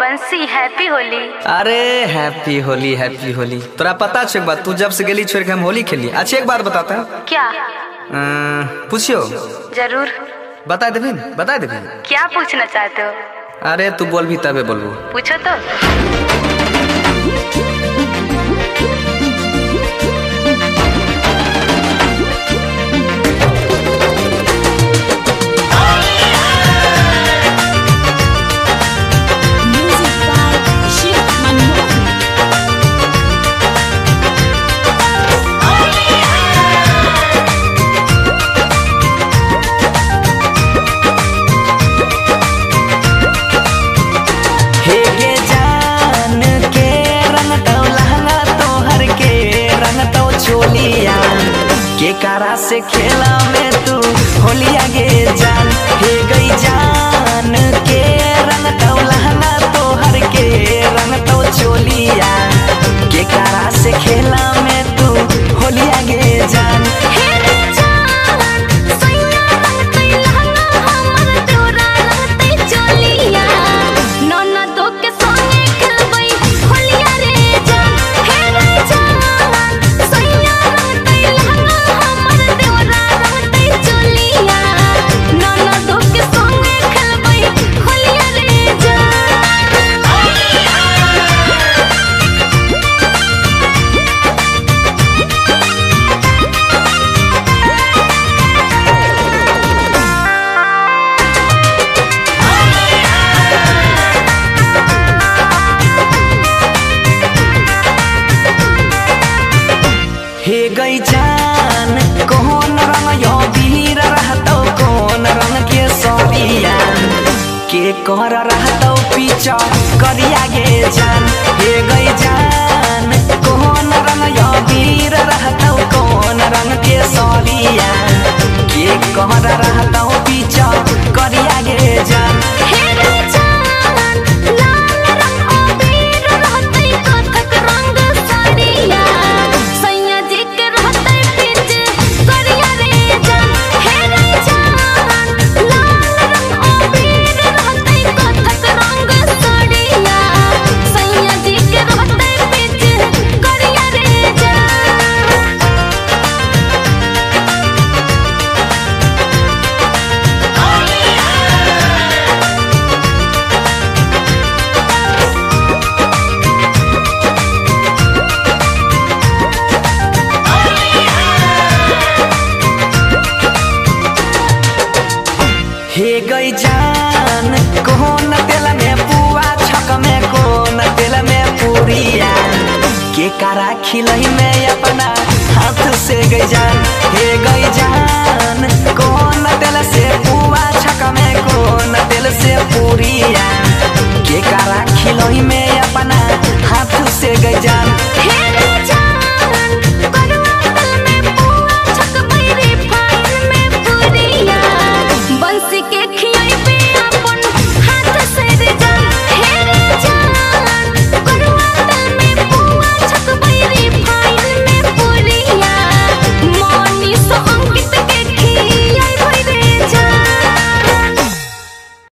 बंसी हैप्पी होली। अरे happy Holi happy Holi. तोरा पता छे एक बात, तू जब से गेली छोड़ के हम होली खेली। अच्छा एक बात बताता है। क्या? पूछियो। जरूर। बता देबी बता देबी। क्या पूछना चाहते हो? अरे तू बोल भी तबे बोलबो। पूछो तो। के कारा से खेला में तू होलिया गे जान, हे गई जान के रंग तो लहंगा तो हर के रंग तो चोलिया। के कारा से खेला में तू होलिया गे जान, हे रे जान सैया रंग तई लहंगा हमर तोरा रंग तई चोलिया। नौना तो के संगे खेलबई होलिया रे जान, हे रे जान सैया रंग तई लहंगा हमर तोरा रंग तई चोलिया। नौना तो के संगे खेलबई होलिया रे जान। हे गई जान कौन रंग यो वीर रहतो, कौन रंग के सरिया। के कर रहतो पीछा करिया गे जान, हे गई जान कौन रंग यो वीर रहतो, कौन रंग के सरिया। के कर रहतो पीछा करिया गे जान, हे रे जान लाल रंग अबीर रहतई कथक रंग साड़िया। सैया जी के रहतई पीछ करिया रे जान, हे रे जान लाल रंग अबीर रहतई कथक रंग साड़िया। सैया जी के रहतई पीछ करिया रे जान। हे गई जान कौन तेल में पुआ, छक में कौन तेल में पूरिया। के कारा खिलई में अपना हाथ से गई जान, हे गई जान कौन तेल से पुआ, छक में कौन तेल से पूरिया। के कारा खिलई में